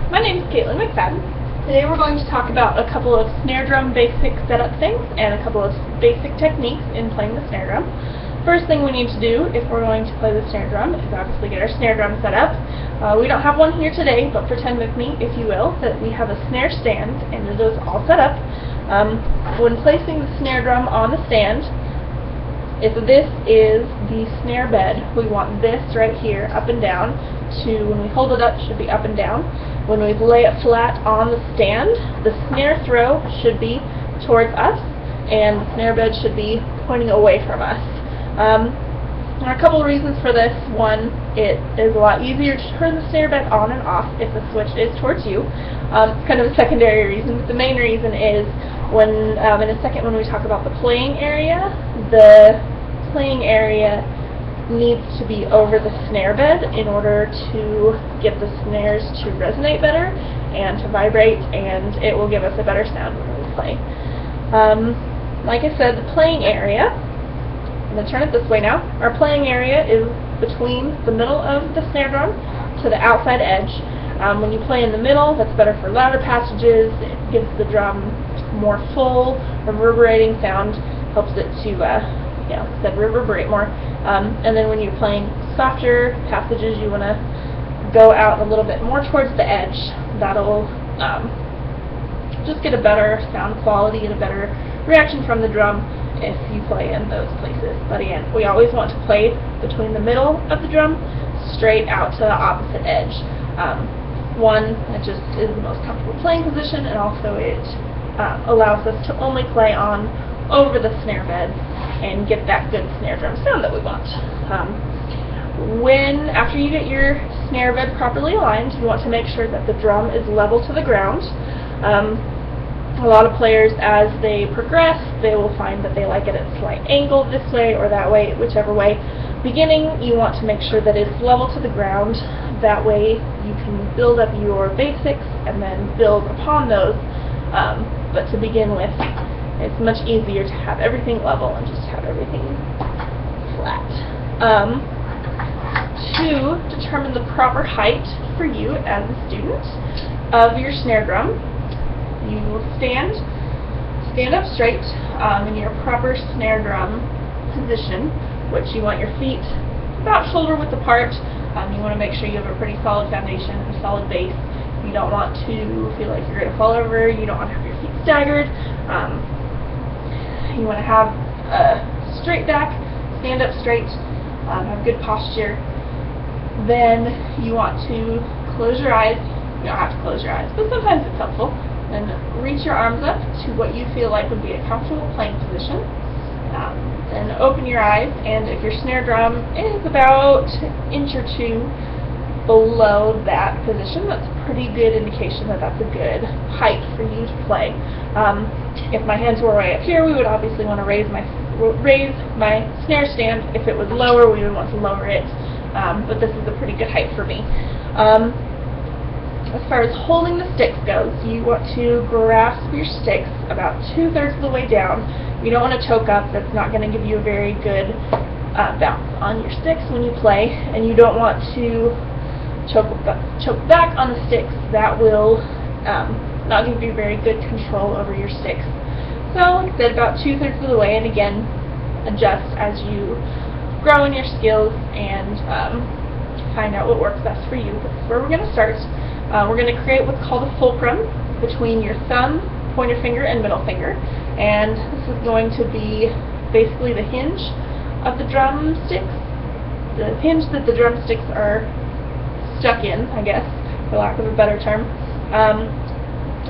My name is Caitlin McFadden. Today we're going to talk about a couple of snare drum basic setup things and a couple of basic techniques in playing the snare drum. First thing we need to do if we're going to play the snare drum is obviously get our snare drum set up. We don't have one here today, but pretend with me, if you will, that we have a snare stand and it is all set up. When placing the snare drum on the stand, if this is the snare bed, we want this right here up and down to, when we hold it up, should be up and down. When we lay it flat on the stand, the snare throw should be towards us and the snare bed should be pointing away from us. There are a couple of reasons for this. One, it is a lot easier to turn the snare bed on and off if the switch is towards you. It's kind of a secondary reason, but the main reason is when, in a second when we talk about the playing area needs to be over the snare bed in order to get the snares to resonate better and to vibrate, and it will give us a better sound when we play. Like I said, the playing area, I'm going to turn it this way now. Our playing area is between the middle of the snare drum to the outside edge. When you play in the middle, that's better for louder passages. It gives the drum more full, reverberating sound, helps it to reverberate more. And then when you're playing softer passages, you want to go out a little bit more towards the edge. That'll just get a better sound quality and a better reaction from the drum if you play in those places. But again, we always want to play between the middle of the drum straight out to the opposite edge. One, it just is the most comfortable playing position, and also it allows us to only play on over the snare bed and get that good snare drum sound that we want. After you get your snare bed properly aligned, you want to make sure that the drum is level to the ground. A lot of players, as they progress, they will find that they like it at a slight angle this way or that way, whichever way. Beginning, you want to make sure that it's level to the ground. That way you can build up your basics and then build upon those. But to begin with, it's much easier to have everything level and just have everything flat. To determine the proper height for you as a student of your snare drum, you will stand up straight in your proper snare drum position, which you want your feet about shoulder width apart. You want to make sure you have a pretty solid foundation and a solid base. You don't want to feel like you're going to fall over. You don't want to have your feet staggered. You want to have a straight back, stand up straight, have good posture. Then you want to close your eyes. You don't have to close your eyes, but sometimes it's helpful. And reach your arms up to what you feel like would be a comfortable playing position. Then open your eyes, and if your snare drum is about an inch or two below that position, that's a pretty good indication that that's a good height for you to play. If my hands were way up here, we would obviously want to raise my snare stand. If it was lower, we would want to lower it. But this is a pretty good height for me. As far as holding the sticks goes, you want to grasp your sticks about 2/3 of the way down. You don't want to choke up. That's not going to give you a very good bounce on your sticks when you play, and you don't want to choke back on the sticks. That will not give you very good control over your sticks. So, like I said, about 2/3 of the way, and again, adjust as you grow in your skills and find out what works best for you. This is where we're going to start. We're going to create what's called a fulcrum between your thumb, pointer finger, and middle finger. And this is going to be basically the hinge of the drumsticks, the hinge that the drumsticks are stuck in, I guess, for lack of a better term.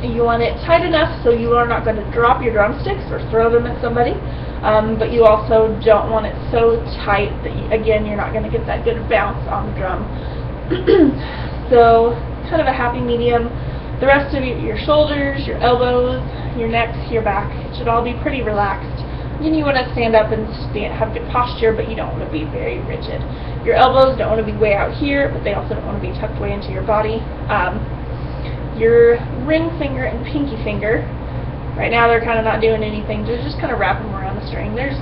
You want it tight enough so you are not going to drop your drumsticks or throw them at somebody, but you also don't want it so tight that, again, you're not going to get that good bounce on the drum. So, kind of a happy medium. The rest of your shoulders, your elbows, your necks, your back, it should all be pretty relaxed. Then you want to stand up and have good posture, but you don't want to be very rigid. Your elbows don't want to be way out here, but they also don't want to be tucked way into your body. Your ring finger and pinky finger, right now they're kind of not doing anything. They're just kind of wrapping them around the string. The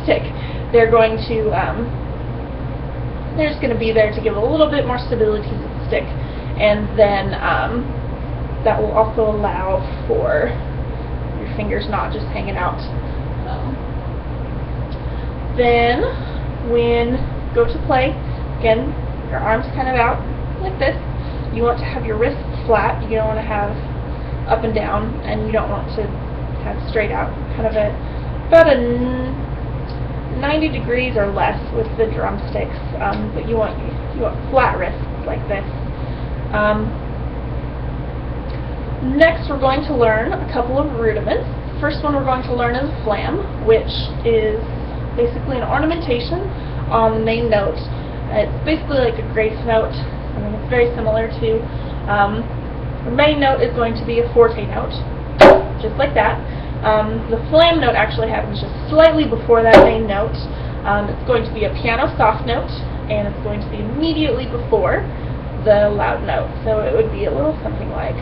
stick. They're going to, they're just going to be there to give a little bit more stability to the stick. and then that will also allow for your fingers not just hanging out. Then when you go to play, again, your arms kind of out like this. You want to have your wrists flat. You don't want to have up and down, and you don't want to have straight out. Kind of about a 90 degrees or less with the drumsticks, but you want flat wrists like this. Next, we're going to learn a couple of rudiments. The first one we're going to learn is a flam, which is basically an ornamentation on the main note. It's basically like a grace note. I mean, it's very similar to the main note is going to be a forte note, just like that. The flam note actually happens just slightly before that main note. It's going to be a piano soft note, and it's going to be immediately before the loud note. So it would be a little something like.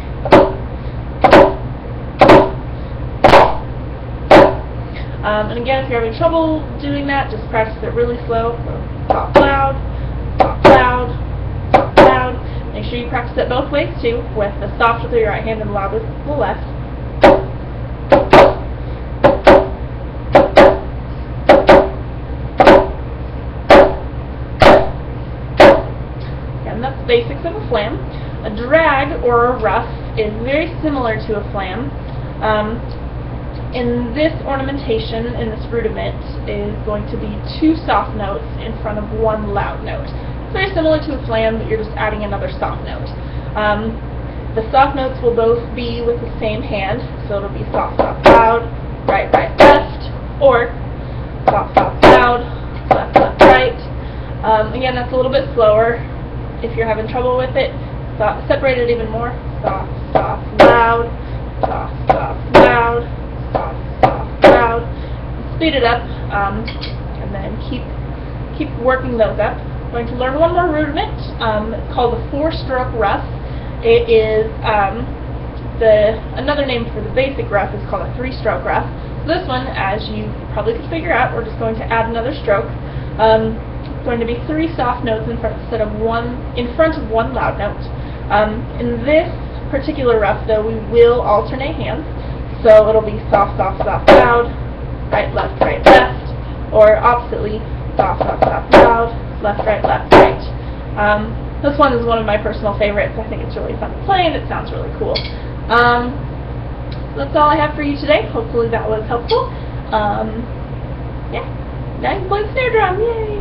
And again, if you're having trouble doing that, just practice it really slow. So, pop loud, pop loud, pop loud. Make sure you practice it both ways too, with the soft with your right hand and the loud with the left. And that's the basics of a flam. A drag or a ruff is very similar to a flam. In this ornamentation, in this rudiment, is going to be 2 soft notes in front of 1 loud note. It's very similar to a flam, but you're just adding another soft note. The soft notes will both be with the same hand, so it'll be soft, soft, loud, right, right, left, or soft, soft, loud, left, left, right. Again, that's a little bit slower. If you're having trouble with it, separate it even more. Soft, soft, loud, soft, soft, loud, soft, soft, loud. Speed it up, and then keep working those up. I'm going to learn one more rudiment. It's called the 4-stroke ruff. It is another name for the basic ruff is called a 3-stroke ruff. So this one, as you probably could figure out, we're just going to add another stroke. It's going to be 3 soft notes in front of 1 loud note. In this particular ruff, though, we will alternate hands. So it'll be soft, soft, soft, loud, right, left, or oppositely, soft, soft, soft, loud, left, right. This one is one of my personal favorites. I think it's really fun to play, and it sounds really cool. So that's all I have for you today. Hopefully that was helpful. Yeah, now you can play the snare drum. Yay!